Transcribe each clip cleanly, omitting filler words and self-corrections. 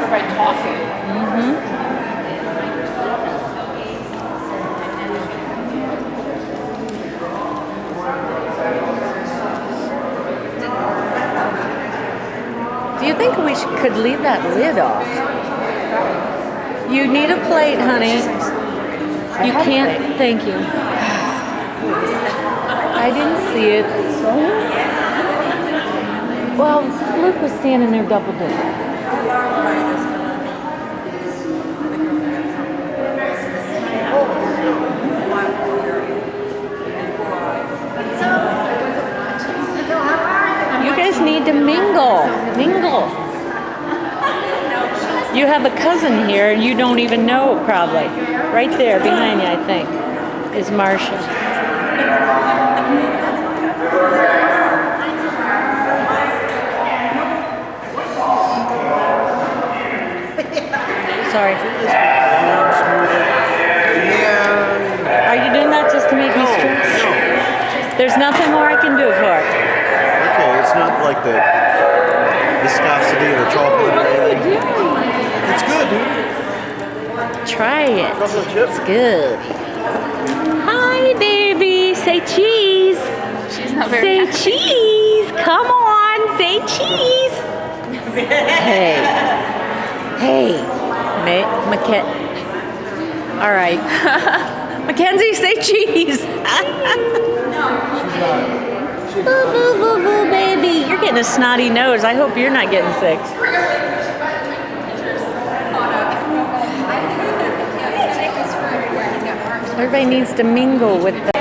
by talking. Do you think we could leave that lid off? You need a plate, honey. You can't. Thank you. I didn't see it. Well, Luke was standing there double dipping. You guys need to mingle. Mingle. You have a cousin here and you don't even know probably. Right there behind you, I think, is Marcia. Sorry. Are you doing that just to make me stressed? No. There's nothing more I can do for it. Okay, it's not like the viscosity of the chocolate or anything. It's good, dude. Try it. Chocolate chips? It's good. Hi, baby. Say cheese. She's not very Say happy. cheese. Come on. Say cheese. Hey. Hey. All right. Mackenzie, say cheese. Boo, boo, boo, boo, baby. You're getting a snotty nose. I hope you're not getting sick. Everybody needs to mingle with the...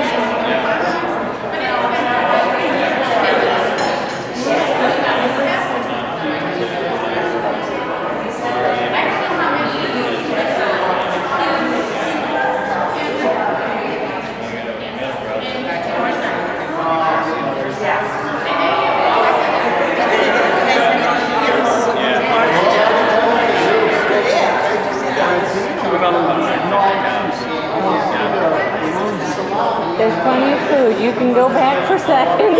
There's plenty of food. You can go back for seconds.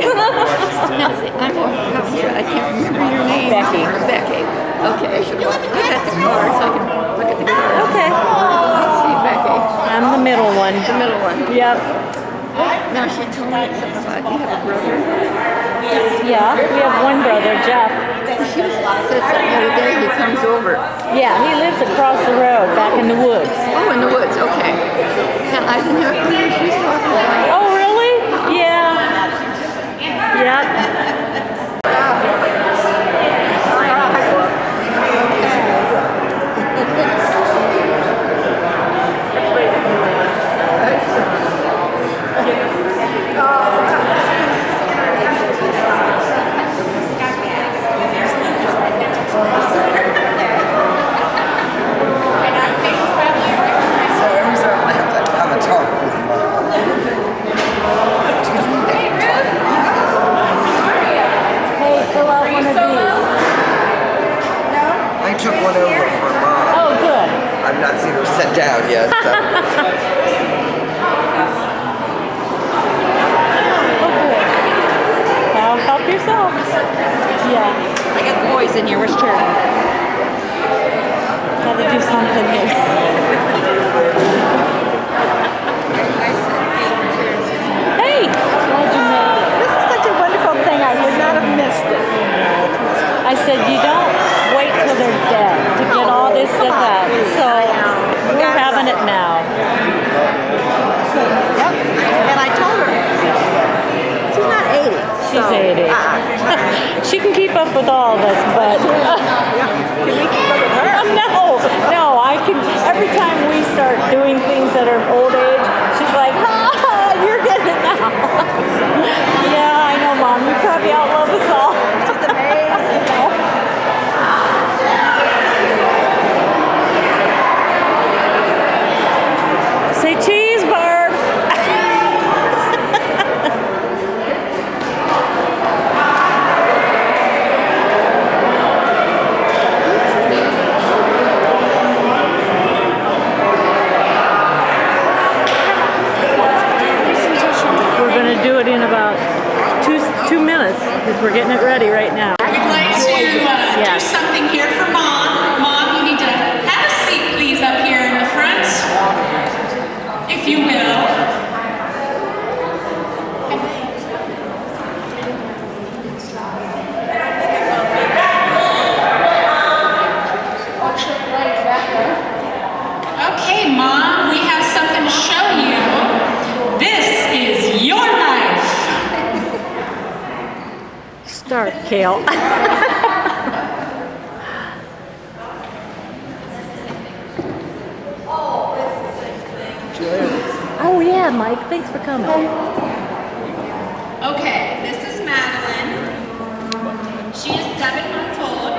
I can't remember your name. Becky. Becky. Okay. Look at the card so I can look at the card. Okay. Let's see, Becky. I'm the middle one. The middle one. Yep. Now she told me something about you have a brother. Yeah, we have one brother, Jeff. She said something the other day he comes over. Yeah, he lives across the road, back in the woods. Oh, in the woods. Okay. And I didn't know who she's talking about. Oh, really? Yeah. Yep. Hey, fill out one of these. I took one over for Mom. Oh, good. I've not seen her sit down yet, so. Now help yourself. Yeah. I got the boys in here. Where's Charlie? Gotta do something here. Hey! Glad you made it. This is such a wonderful thing. I would not have missed it. I said, you don't wait till they're dead to get all this stuff out. So we're having it now. Yep. And I told her. She's not 80. She's 80. She can keep up with all of us, but Can we keep up with her? no, I can. Every time we start doing things that are old age, she's like, you're getting it now. Yeah, I know, Mom. You probably outlove us all. She's amazing. Say cheese, Barb. We're going to do it in about two minutes because we're getting it ready right now. We'd like to do Yes. something here for Mom. Mom, you Kale. Oh yeah, Mike, thanks for coming. Okay, this is Madeline. She is 7 months old.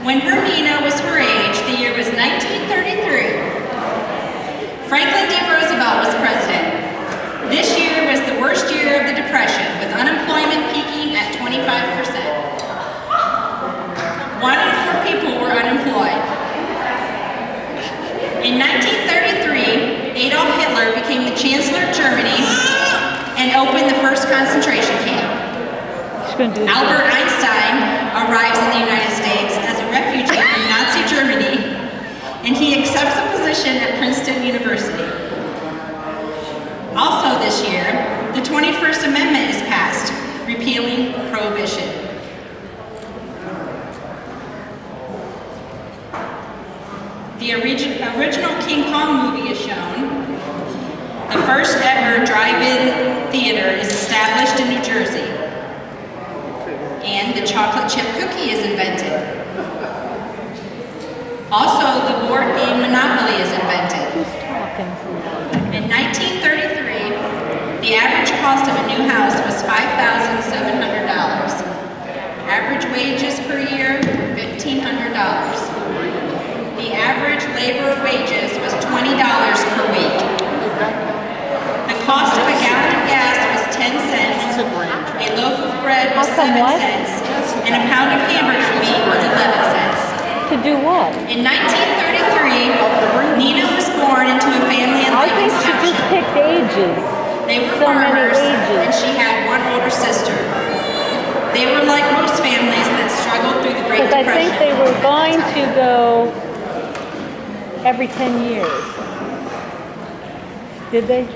When Hermina was her age, the year was 1933. Franklin D. Roosevelt was president. This year was the worst year of the Depression, with unemployment peaking at 25%. 1 in 4 people were unemployed. In 1933, Adolf Hitler became the Chancellor of Germany and opened the first concentration camp. Albert Einstein arrives in the United States as a refugee from Nazi Germany, and he accepts a position at Princeton University. Also this year, the 21st Amendment is passed, repealing prohibition. The original King Kong movie is shown. The first ever drive-in theater is established in New Jersey. And the chocolate chip cookie is invented. Also, the board game Monopoly is invented. In 1933, the average cost of a new house was $5,700. Average wages per year, $1,500. The average labor wages was $20 per week. The cost of a gallon of gas was 10 cents, a loaf of bread was 7 cents, and a pound of hamburger meat was 11 cents. To do what? In 1933, Nina was born into a family in I think Lincoln she just Township. picked ages. They were so many farmers, ages. and she had 1 older sister. They were like most families that struggled through the Great Because I Depression. think they were going to go every 10 years. Did they?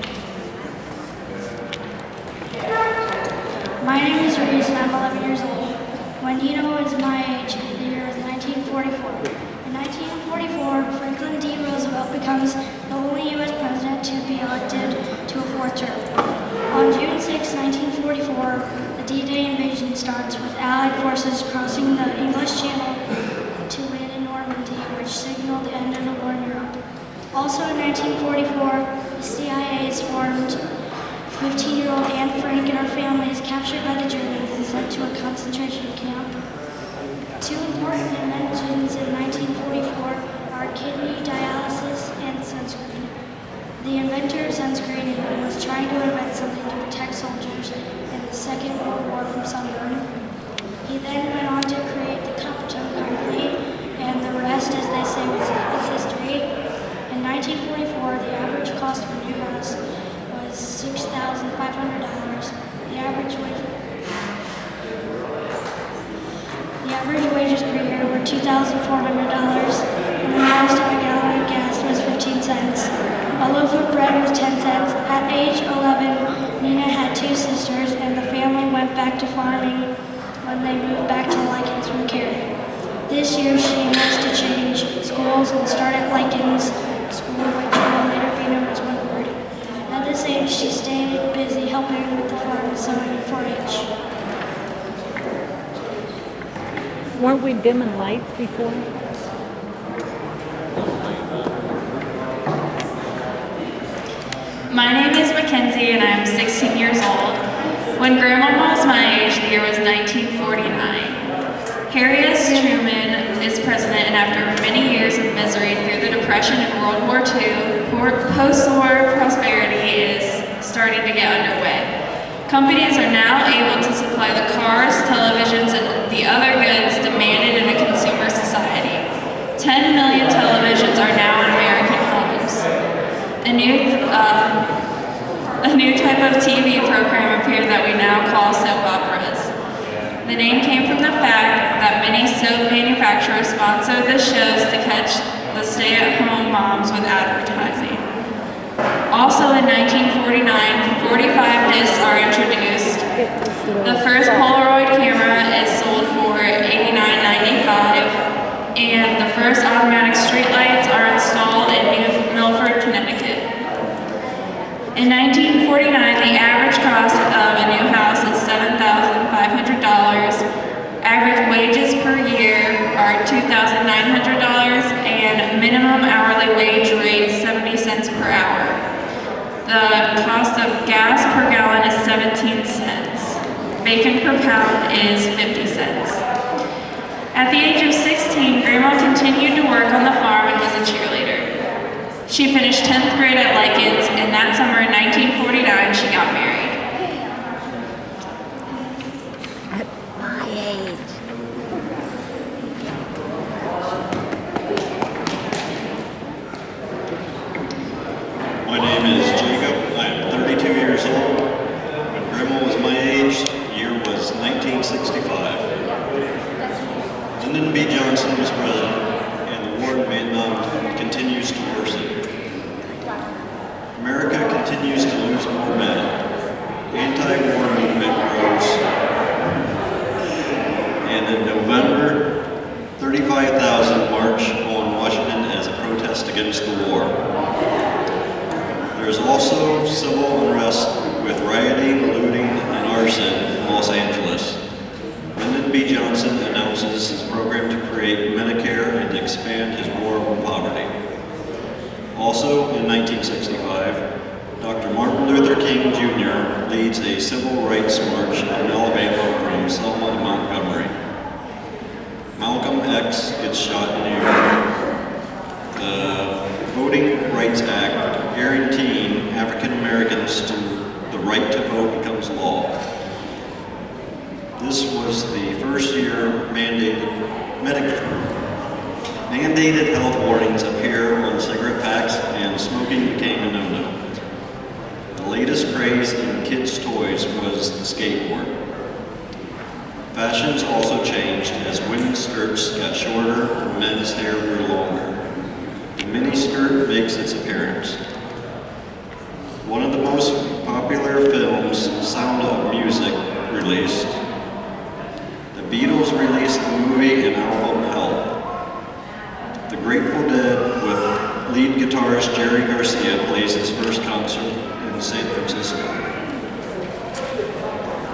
My name is Reese and I'm 11 years old. When Nina was my age, the year was 1944. In 1944, Franklin D. Roosevelt becomes the only U.S. president to be elected to a 4th term. On June 6, 1944, the D-Day invasion starts with Allied forces crossing the English Channel to land in Normandy, which signaled the end of the war in Europe. Also in 1944, the CIA is formed. 15-year-old Anne Frank and her family is captured by the Germans and sent to a concentration camp. 2 important inventions in 1944 are kidney dialysis and sunscreen. The inventor of sunscreen was trying to invent something to protect soldiers in the Second World War from sunburn. He then went on to create the Coppertone Company, and the rest, as they say, is history. In 1944, the average cost of a new house was $6,500. The average wages per year were $2,400, and the cost of a gallon of gas was 15 cents. A loaf of bread was 10 cents. At age 11, Nina had 2 sisters, and the family went back to farming when they moved back to Lycans from Cary. This year, she has to change schools and start at Lycans School, which will later be known as Woodward. At this age, she stayed busy helping with the farm and sewing 4-H. Weren't we dimming lights before? My name is Mackenzie and I'm 16 years old. When Grandma was my age, the year was 1949. Harry S. Truman is president, and after many years of misery through the Depression and World War II, post-war prosperity is starting to get underway. Companies are now able to supply the cars, televisions, and the other goods demanded in a consumer society. 10 million televisions are now in American homes. A new type of TV program appeared that we now call soap operas. The name came from the fact that many soap manufacturers sponsor the shows to catch the stay-at-home moms with advertising. Also in 1949, 45 discs are introduced. The first Polaroid camera is sold for $89.95, and the first automatic streetlights are installed in New Milford, Connecticut. In 1949, the average cost of a new house is $7,500, are $2,900 and minimum hourly wage rate 70 cents per hour. The cost of gas per gallon is 17 cents. Bacon per pound is 50 cents. At the age of 16, Grandma continued to work on the farm and was a cheerleader. She finished 10th grade at Likens, and that summer in 1949, she got married. At my age. My name is Jacob. I am 32 years old. When Grandma was my age, the year was 1965. Lyndon B. Johnson was president, and the war in Vietnam continues to worsen. America continues to lose more men. Anti-war movement grows. And in November, 35,000 march on Washington as a protest against the war. There is also civil unrest with rioting, looting, and arson in Los Angeles. Lyndon B. Johnson announces his program to create Medicare and expand his war on poverty. Also in 1965, Dr. Martin Luther King Jr. leads a civil rights march in Alabama from Selma to Montgomery. Malcolm X gets shot in New York. The Voting Rights Act guaranteeing African Americans to the right to vote becomes law. This was the first year mandated health warnings appear on cigarette packs and smoking became a no-no. The latest craze in kids' toys was the skateboard. Fashions also changed as women's skirts got shorter and men's hair grew longer. The mini skirt makes its appearance. One of the most popular films, Sound of Music, released. The Beatles released the movie and album Help. The Grateful Dead with lead guitarist Jerry Garcia plays his first concert in San Francisco.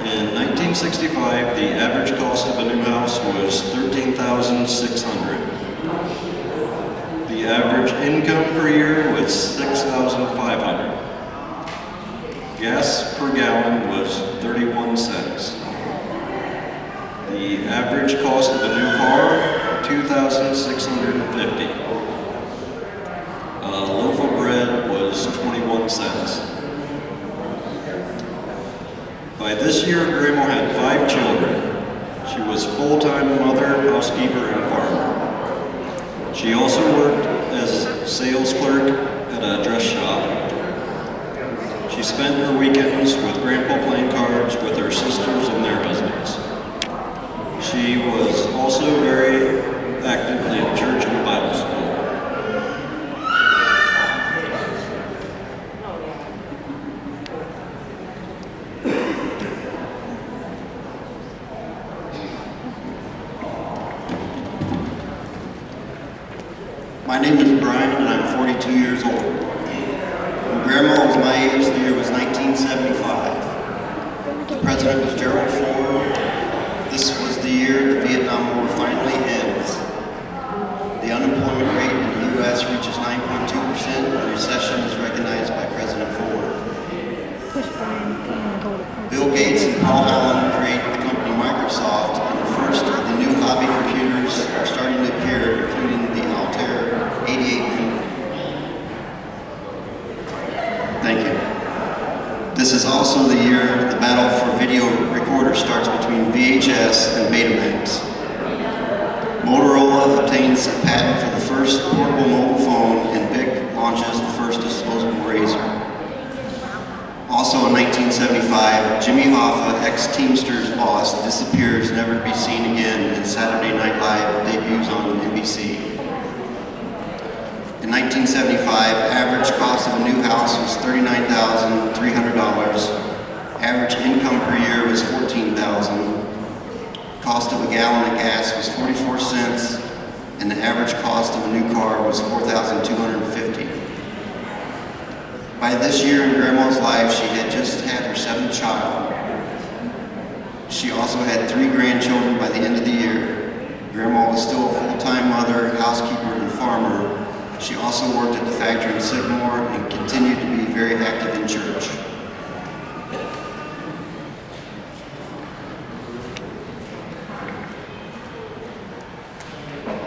In 1965, the average cost of a new house was $13,600. The average income per year was $6,500. Gas per gallon was 31 cents. The average cost of a new car, $2,650. A loaf of bread was 21 cents. By this year, Grandma had 5 children. She was full-time mother, housekeeper, and farmer. She also worked as a sales clerk at a dress shop. She spent her weekends with Grandpa playing cards with her sisters and their husbands. She was also very active in church and Bible school. My name is Brian and I'm 42 years old. When Grandma was my age, the year was 1975. The president was Gerald Ford. This was the year the Vietnam War finally ends. The unemployment rate in the U.S. reaches 9.2% and recession is recognized by President Ford. Bill Gates and Paul Allen create the company Microsoft, and the first of the new hobby computers are starting to appear, including the Altair 8800. Thank you. This is also the year the battle for video recorders starts between VHS and Betamax. Motorola obtains a patent for the first portable mobile phone, and BIC launches the first disposable razor. Also in 1975, Jimmy Hoffa, ex-Teamsters boss, disappears never to be seen again, and Saturday Night Live debuts on NBC. In 1975, average cost of a new house was $39,300. Average income per year was $14,000. Cost of a gallon of gas was 44 cents, and the average cost of a new car was $4,250. By this year in Grandma's life, she had just had her 7th child. She also had 3 grandchildren by the end of the year. Grandma was still a full-time mother, housekeeper, and farmer. She also worked at the factory in Sycamore and continued to be very active in church.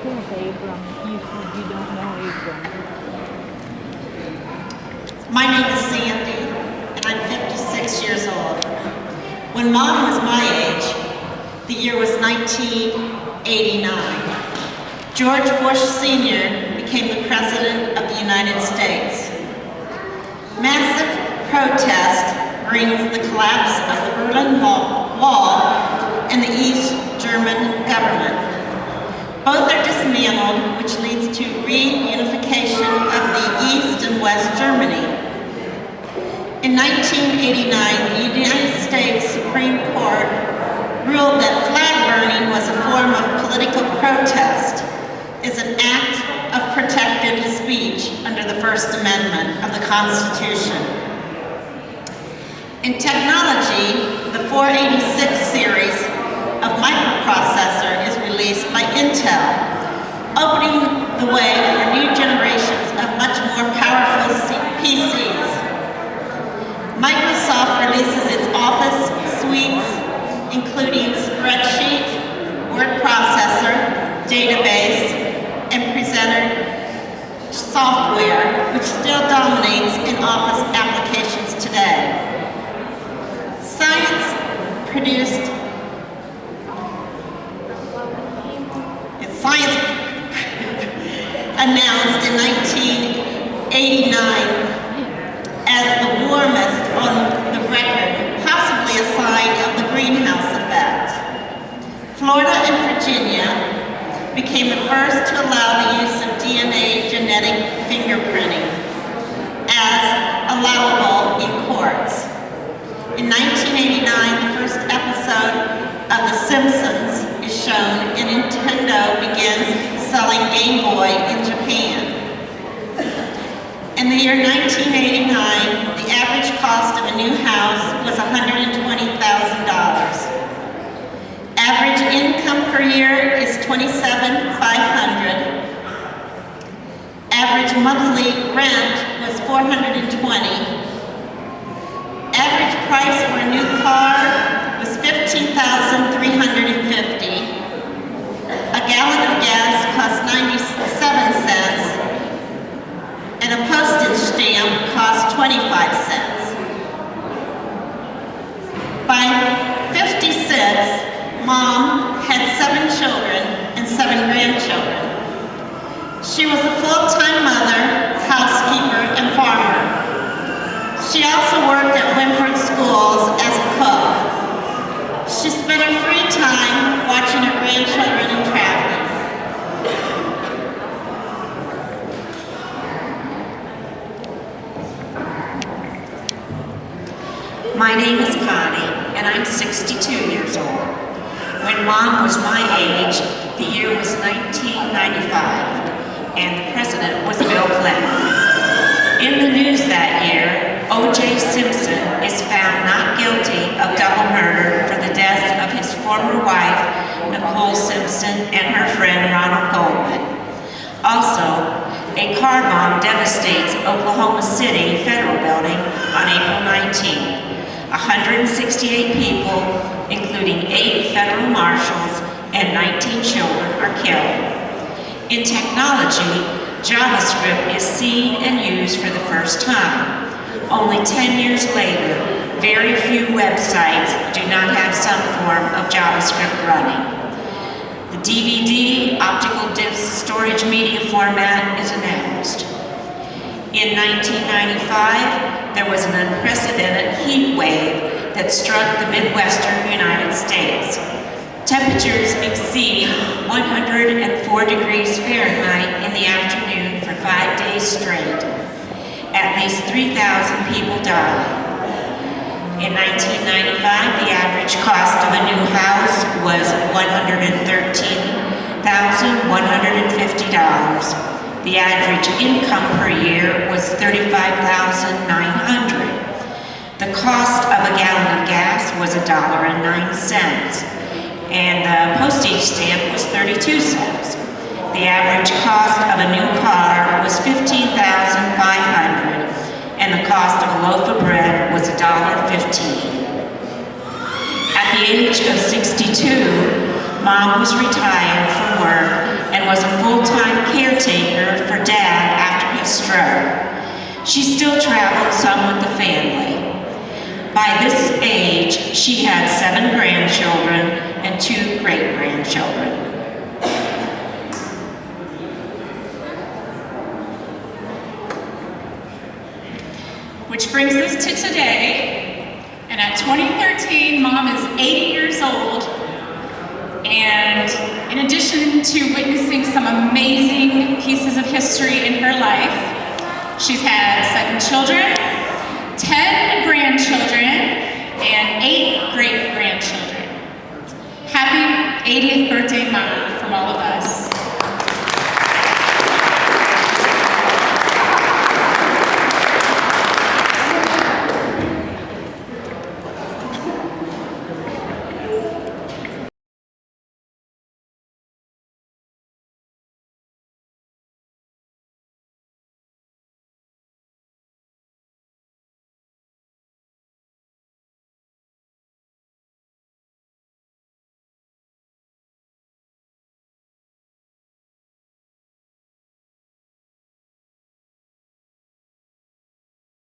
Here's Abram. You said you don't know Abram. My name is Sandy, and I'm 56 years old. When Mom was my age, the year was 1989. George Bush Sr. became the President of the United States. Massive protest brings the collapse of the Berlin Wall and the East German government. Both are dismantled, which leads to reunification of the East and West Germany. In 1989, the United States Supreme Court ruled that flag burning was a form of political protest, is an act of protected speech under the First Amendment of the Constitution. In technology, the 486 series of microprocessor is released by Intel, opening the way for new generations of much more powerful PCs. Microsoft releases its Office suites, including spreadsheet, word processor, database, and presenter software, which still dominates in Office applications today. Science announced in 1989 as the warmest on the record, possibly a sign of the greenhouse effect. Florida and Virginia became the first to allow the use of DNA genetic fingerprinting as allowable in courts. In 1989, the first episode of The Simpsons is shown, and Nintendo begins selling Game Boy in Japan. In the year 1989, the average cost of a new house was $120,000. Average income per year is $27,500. Average monthly rent was $420. Average price for a new car was $15,350. A gallon of gas cost 97 cents, and a postage stamp cost 25 cents. By 56, Mom had 7 children and 7 grandchildren. She was a full-time mother, housekeeper, and farmer. She also worked at Winford Schools as a cook. She spent her free time watching her grandchildren and traveling. My name is Connie, and I'm 62 years old. When Mom was my age, the year was 1995, and the president was Bill Clinton. In the news that year, O.J. Simpson is found not guilty of double murder for the deaths of his former wife, Nicole Simpson, and her friend, Ronald Goldman. Also, a car bomb devastates Oklahoma City Federal Building on April 19th. 168 people, including 8 federal marshals and 19 children, are killed. In technology, JavaScript is seen and used for the first time. Only 10 years later, very few websites do not have some form of JavaScript running. The DVD, optical disc storage media format, is announced. In 1995, there was an unprecedented heat wave that struck the Midwestern United States. Temperatures exceed 104 degrees Fahrenheit in the afternoon for 5 days straight. At least 3,000 people died. In 1995, the average cost of a new house was $113,150. The average income per year was $35,900. The cost of a gallon of gas was $1.09. and the postage stamp was 32 cents. The average cost of a new car was $15,500, and the cost of a loaf of bread was $1.15. At the age of 62, Mom was retired from work and was a full-time caretaker for Dad after his stroke. She still traveled some with the family. By this age, she had 7 grandchildren and 2 great-grandchildren. Which brings us to today. And at 2013, Mom is 80 years old. And in addition to witnessing some amazing pieces of history in her life, she's had 7 children, 10 grandchildren, and 8 great-grandchildren. Happy 80th birthday, Mom, from all of us.